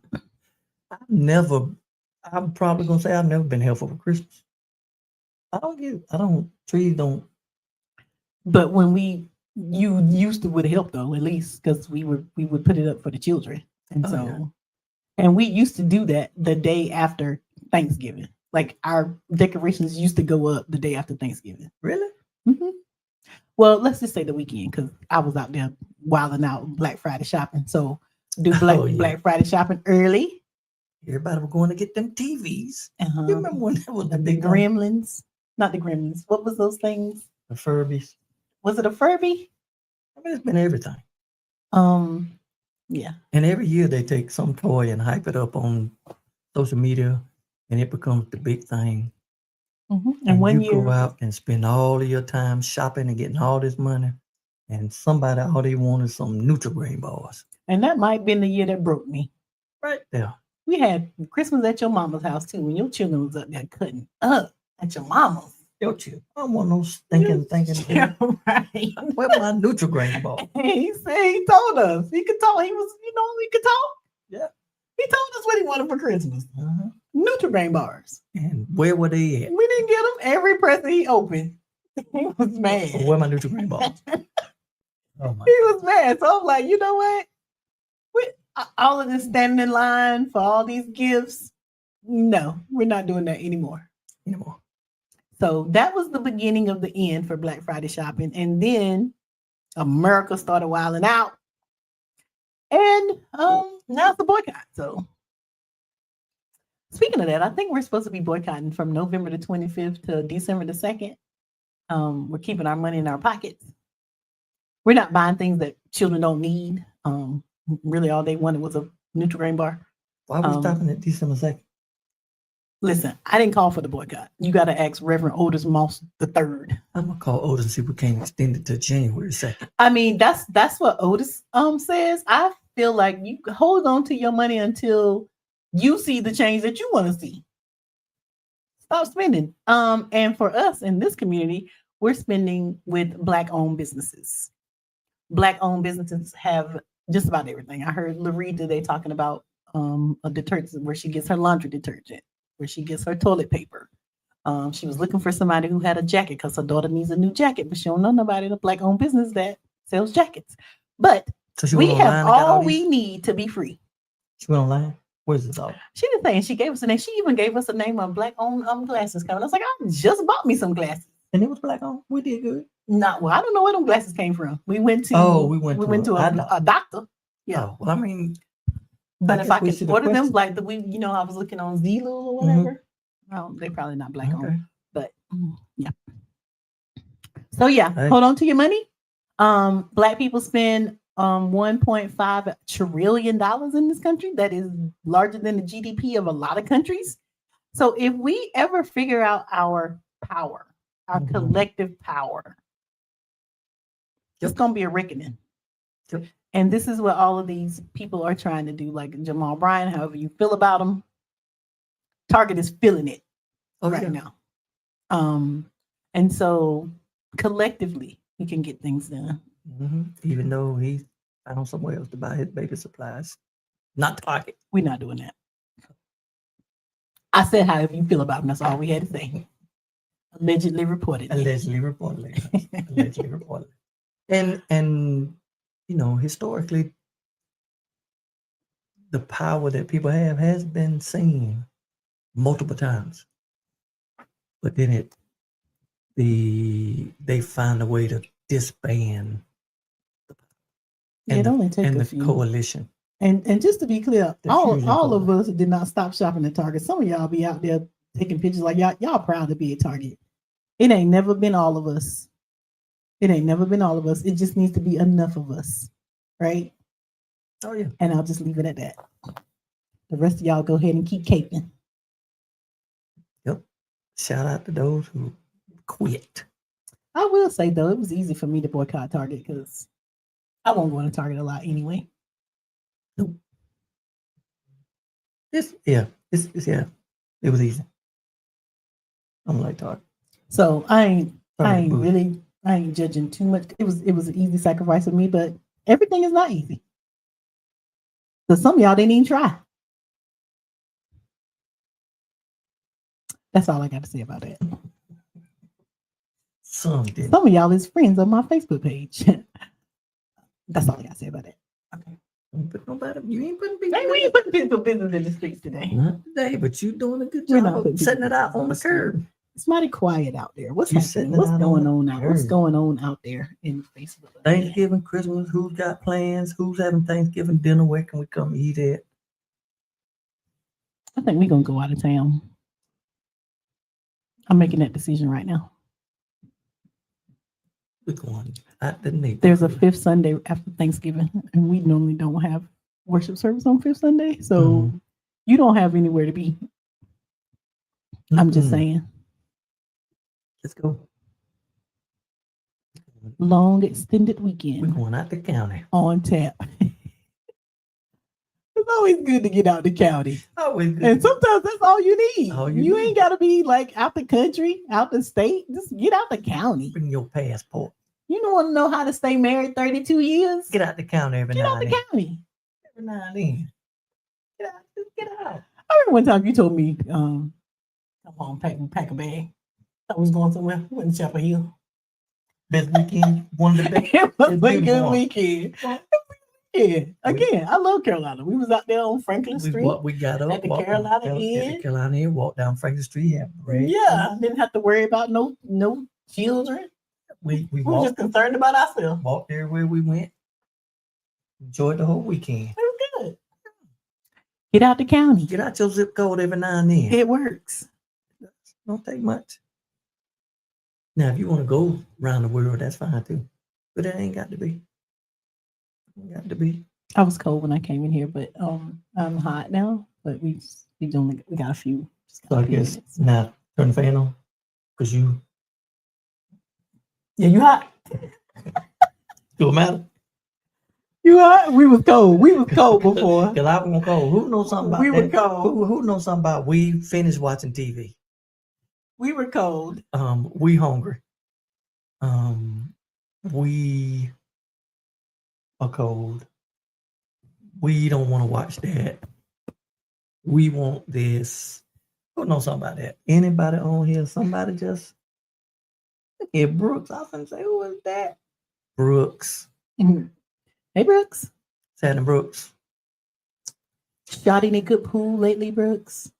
I'm probably gonna say I've never been helpful for Christmas. Trees don't. But when you used to would help though, at least because we would put it up for the children, and and we used to do that the day after Thanksgiving. Like our decorations used to go up the day after Thanksgiving. Really? Mm-hmm. Well, let's just say the weekend because I was out there wilding out Black Friday shopping. So do Black Friday shopping early. Everybody was going to get them TVs. You remember when that was the Gremlins? Not the Gremlins. What was those things? The Furbies. Was it a Furby? I mean, it's been everything. Yeah. And every year they take some toy and hype it up on social media, and it becomes the big thing. Mm-hmm. And one year go out and spend all of your time shopping and getting all this money, and somebody all they want is some Nutri-Grain bars. And that might have been the year that broke me. Right there. We had Christmas at your mama's house too, when your children was up there cutting up at your mama's. Your children. I don't want no stinking thinking. Yeah, right. Where my Nutri-Grain bar? He said he told us. He could talk. He could talk. Yeah. He told us what he wanted for Christmas. Nutri-Grain bars. And where were they at? We didn't get them. Every present he opened, he was mad. Where my Nutri-Grain bars? Oh my. He was mad. So I'm like, you know what? All of this standing in line for all these gifts. No, we're not doing that anymore. So that was the beginning of the end for Black Friday shopping. And then America started wilding out. And now it's a boycott. So speaking of that, I think we're supposed to be boycotting from November the 25th to December the 2nd. We're keeping our money in our pockets. We're not buying things that children don't need. Really, all they wanted was a Nutri-Grain bar. Why are we stopping at December 2nd? Listen, I didn't call for the boycott. You got to ask Reverend Otis Moss III. I'm gonna call Otis and see if we can extend it to January 2nd. I mean, that's what Otis says. I feel like you hold on to your money until you see the change that you want to see. Stop spending. And for us in this community, we're spending with Black-owned businesses. Black-owned businesses have just about everything. I heard Larita today talking about a detergent where she gets her laundry detergent, where she gets her toilet paper. She was looking for somebody who had a jacket because her daughter needs a new jacket, but she don't know nobody in a Black-owned business that sells jackets. But we have all we need to be free. She went online. Where's this all? She didn't say, and she gave us a name. She even gave us a name of Black-owned glasses coming. I was like, I just bought me some glasses. And it was Black-owned. We did good. Well, I don't know where them glasses came from. We went to a doctor. Yeah. Oh, well, I mean, but if I could order them, like I was looking on Zillow or whatever. Well, they're probably not Black-owned, but yeah. So yeah, hold on to your money. Black people spend $1.5 trillion in this country. That is larger than the GDP of a lot of countries. So if we ever figure out our power, our collective power, it's going to be a reckoning. Yep. And this is what all of these people are trying to do, like Jamal Bryant, however you feel about him. Target is feeling it now. And so collectively, we can get things done. Even though he found somewhere else to buy his baby supplies, not Target. We're not doing that. I said however you feel about him. That's all we had to say. Allegedly reported. Allegedly reportedly. Allegedly reportedly. And historically, the power that people have has been seen multiple times, but then they find a way to disband It only takes a the few. coalition. And just to be clear, all fusion of coalition. us did not stop shopping at Target. Some of y'all be out there taking pictures like y'all proud to be at Target. It ain't never been all of us. It ain't never been all of us. It just needs to be enough of us, right? Oh yeah. And I'll just leave it at that. The rest of y'all go ahead and keep caping. Yep. Shout out to those who quit. I will say though, it was easy for me to boycott Target because I won't go to Target a lot anyway. Nope. It's it was easy. I'm like Target. So I ain't judging too much. It was an easy sacrifice for me, but everything is not easy. So some of y'all didn't even try. That's all I got to say about that. Some did. Some of y'all is friends on my Facebook page. That's all I got to say about that. Okay. But nobody, you ain't putting Hey, we ain't putting physical business in the streets today. Not today, but you doing a good We're job not of putting setting it people out on the curb. It's mighty quiet out there. What's You happening? setting it What's out on going the on out? What's curb. going on out there in Facebook? Thanksgiving, Christmas, who's got plans? Who's having Thanksgiving dinner? Where can we come eat at? I think we're gonna go out of town. I'm making that decision right now. We're going out the neighborhood. There's a fifth Sunday after Thanksgiving, and we normally don't have worship service on fifth Sunday, so you don't have anywhere to be. I'm just saying. Let's go. Long extended We're weekend going out the county. on tap. It's always good to get out the county. Always good. And sometimes that's all you need. All you you ain't need. got to be like out the country, out the state. Just get out the county. Bring your passport. You don't want to know how to stay married 32 years? Get out the county every Get now out and the then. county. Every now and then. Get out. Just get out. I remember one time you told me, come on, pack a bag. I was going somewhere. We went to Chapel Hill. Best weekend. One of the best. It was It's a beautiful, good huh? weekend. Yeah, again, I love Carolina. We was out there on Franklin Street. We got up at the walked Carolina down- Inn. At the Carolina Inn, walked down Franklin Street. Had bread. Yeah, didn't have to worry about no children. We We were walked, just concerned about ourselves. walked everywhere we went. Enjoyed the whole weekend. It was good. Get out the county. Get out your zip code every now and then. It works. Don't take much. Now, if you want to go around the world, that's fine too. But it ain't got to be. Ain't got to be. I was cold when I came in here, but I'm hot now. But we got a few. So I guess now turn the fan on. Cause you Yeah, you hot. do it matter. You hot? We was cold. We was cold before. Cause I won't cold. Who knows something about We were that? cold. Who knows something about we finished watching TV? We were cold. We hungry. We are cold. We don't want to watch that. We want this. Who knows something about that? Anybody on here? Somebody just look at Brooks. I often say, who is that? Brooks. Mhm. Hey, Brooks. Saturn Brooks. Shot any good pool lately, Brooks?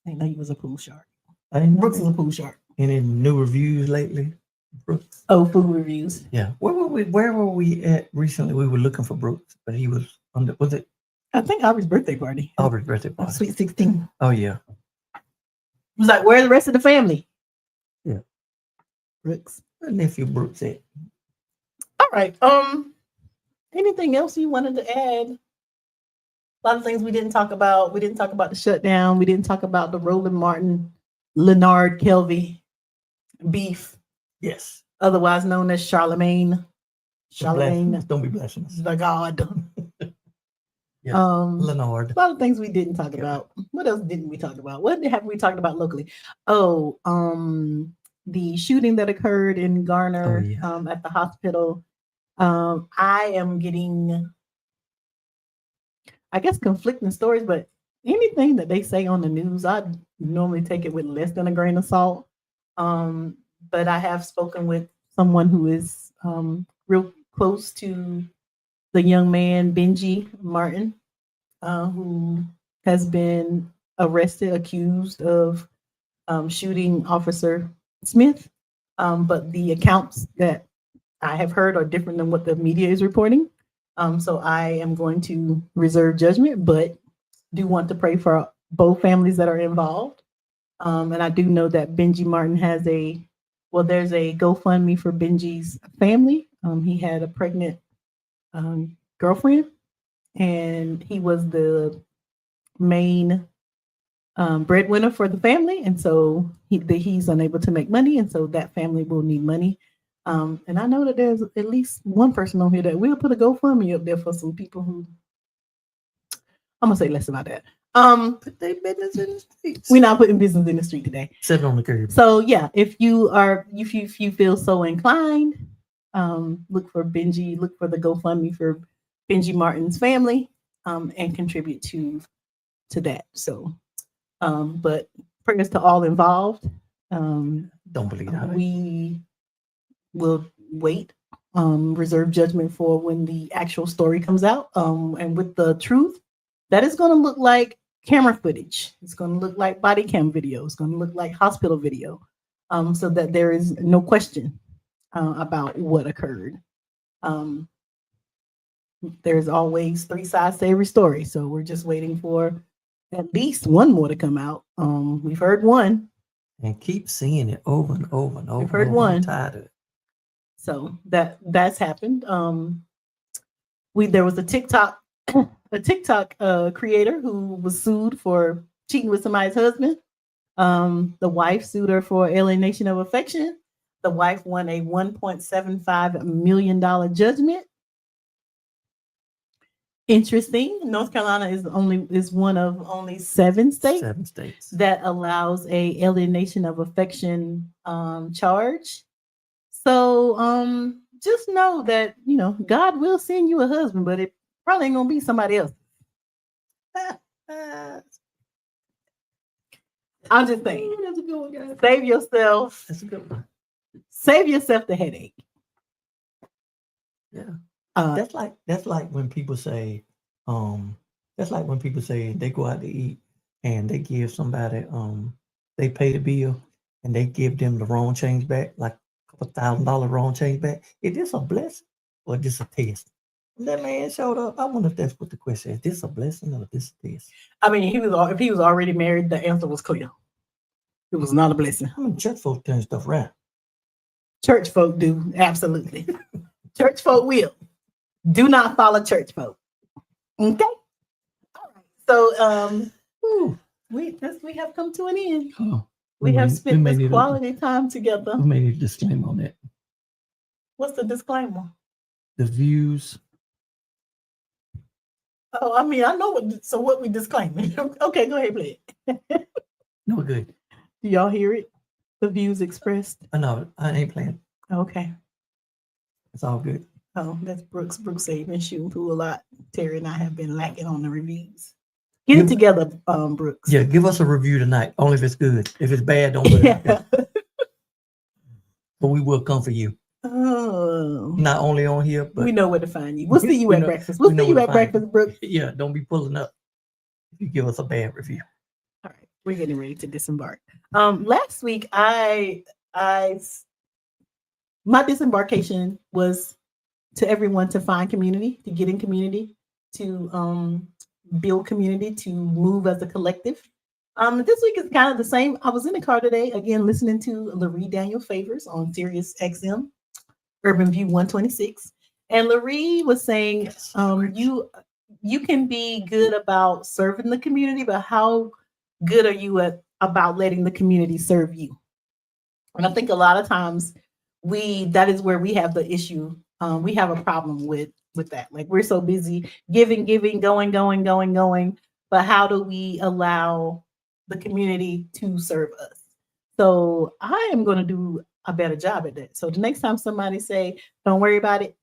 I didn't know you was a pool shark. I didn't know Brooks is that. a pool shark. Any new reviews lately? Brooks. Oh, food reviews. Yeah. Where were we at recently? We were looking for Brooks, but he was under. Was it I think Aubrey's birthday party. Aubrey's birthday party? Sweet 16. Oh yeah. He was like, where's the rest of the family? Yeah. Brooks. Where nephew Brooks at? All right. Anything else you wanted to add? A lot of things we didn't talk about. We didn't talk about the shutdown. We didn't talk about the Roland Martin, Leonard Kelvey beef, Yes. otherwise known as Charlemagne. Charlemagne, Don't be blasphemous. the god. Yes. Leonard. A lot of things we didn't talk about. What else didn't we talk about? What have we talked about locally? Oh, the shooting that occurred in Garner yeah. at the hospital. I am getting, I guess, conflicting stories, but anything that they say on the news, I normally take it with less than a grain of salt. Um, but I have spoken with someone who is real close to the young man, Benji Martin, who has been arrested, accused of shooting Officer Smith. But the accounts that I have heard are different than what the media is reporting. So I am going to reserve judgment, but do want to pray for both families that are involved. And I do know that Benji Martin has there's a GoFundMe for Benji's family. He had a pregnant girlfriend, and he was the main breadwinner for the family, and so he's unable to make money, and so that family will need money. And I know that there's at least one person on here that will put a GoFundMe up there for some people who I'm gonna say less about that. Put their business in the streets. We're not putting business in the street today. Set it on the curb. So yeah, if you feel so inclined, look for Benji, look for the GoFundMe for Benji Martin's family, and contribute to that. So, but prayers to all involved. Don't believe that. We will wait, reserve judgment for when the actual story comes out, and with the truth. That is going to look like camera footage. It's going to look like body cam video. It's going to look like hospital video, so that there is no question about what occurred. There's always three sides to every story, so we're just waiting for at least one more to come out. We've heard one, and keep seeing it over and over and over. We've heard one. I'm tired of it. So that's happened. There was a TikTok creator who was sued for cheating with somebody's husband. The wife sued her for alienation of affection. The wife won a $1.75 million judgment. Interesting. North Carolina is one of only seven states that allows a alienation of affection charge. So just know that God will send you a husband, but it probably ain't gonna be somebody else. I'm just saying. That's a good one, guys. Save yourself. That's a good one. Save yourself the headache. Yeah. That's like when people say, they go out to eat and they give somebody, they pay the bill and they give them the wrong change back, like $1,000 wrong change back. Is this a blessing or just a test? And that man showed up. I wonder if that's what the question is. Is this a blessing or this a test? I mean, if he was already married, the answer was clear. It was not a blessing. How many church folk turn stuff around? Church folk do, absolutely. Church folk will. Do not follow church folk. Okay. All right. So we have come to an end. Oh, we have spent this quality time together. We made a disclaimer on that. What's the disclaimer? The views. Oh, I mean, I know what we disclaiming. Okay, go ahead, play it. No, good. Do y'all hear it? The views expressed? No, I ain't playing. Okay. It's all good. Oh, that's Brooks. Brooks said he's been shooting through a lot. Terry and I have been lacking on the reviews. Get it together, Brooks. Yeah, give us a review tonight. Only if it's good. If it's bad, don't put it out there. But we will come for you. Oh. Not only on here, but we know where to find you. We'll see you at breakfast. We'll see you at breakfast, Brooks. Yeah, don't be pulling up if you give us a bad review. All right, we're getting ready to disembark. Last week, my disembarkation was to everyone to find community, to get in community, to build community, to move as a collective. This week is kind of the same. I was in the car today, again, listening to Laree Daniel Favors on Sirius XM, Urban View 126. And Laree was saying, you can be good about serving the community, but how good are you about letting the community serve you? And I think a lot of times that is where we have the issue. We have a problem with that. Like, we're so busy giving, going. But how do we allow the community to serve us? So I am going to do a better job at that. So the next time somebody say, "Don't worry about it,"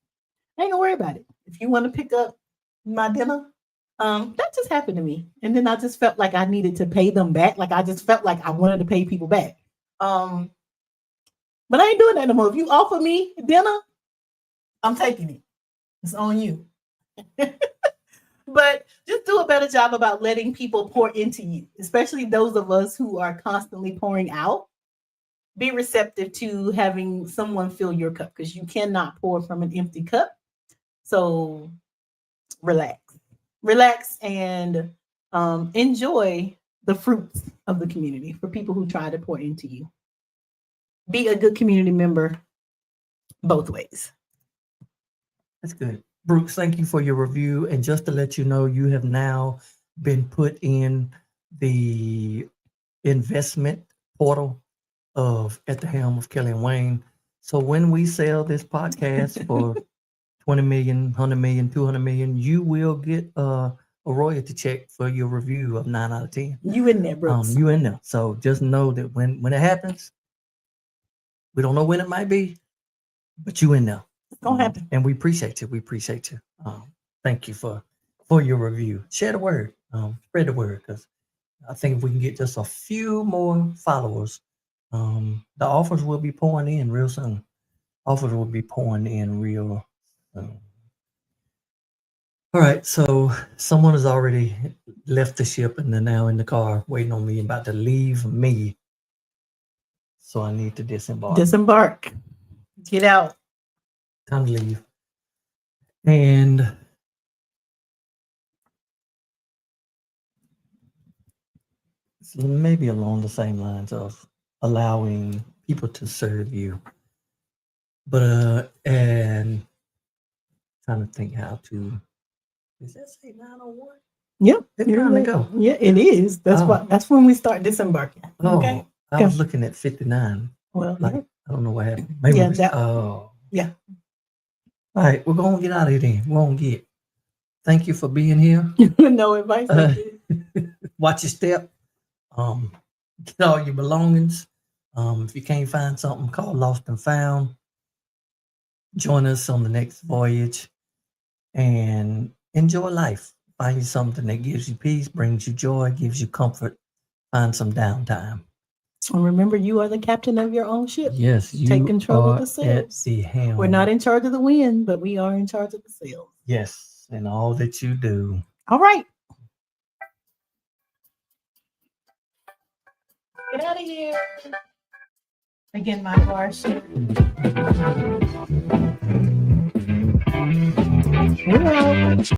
I ain't gonna worry about it. If you want to pick up my dinner, that just happened to me, and then I just felt like I needed to pay them back. Like I just felt like I wanted to pay people back. But I ain't doing that no more. If you offer me dinner, I'm taking it. It's on you. But just do a better job about letting people pour into you, especially those of us who are constantly pouring out. Be receptive to having someone fill your cup because you cannot pour from an empty cup. So relax, and enjoy the fruits of the community for people who try to pour into you. Be a good community member both ways. That's good. Brooks, thank you for your review. And just to let you know, you have now been put in the investment portal of At the Helm of Kelli and Wayne. So when we sell this podcast for 20 million, 100 million, 200 million, you will get a royalty check for your review of 9 out of 10. You in there, Brooks. You in there. So just know that when it happens, we don't know when it might be, but you in there. It's gonna happen. And we appreciate you. We appreciate you. Thank you for your review. Share the word. Spread the word, because I think if we can get just a few more followers, the offers will be pouring in real soon. Offers will be pouring in real soon. All right, so someone has already left the ship and they're now in the car waiting on me, about to leave me. So I need to disembark. Disembark. Get out. Time to leave. And maybe along the same lines of allowing people to serve you. But and trying to think how to. Does that say 901? Yep. It's time to go. Yeah, it is. That's when we start disembarking. Okay. I was looking at 59. Well, I don't know what happened. Maybe yeah. Yeah. All right, we're gonna get out of here then. We're gonna get. Thank you for being here. No advice. Watch your step. Get all your belongings. If you can't find something, call Lost and Found. Join us on the next voyage and enjoy life. Find something that gives you peace, brings you joy, gives you comfort. Find some downtime. And remember, you are the captain of your own ship. Yes, you take control are of the sails. At the helm. We're not in charge of the wind, but we are in charge of the sails. Yes, and all that you do. All right. Get out of here. Again, my bar ship. We're out.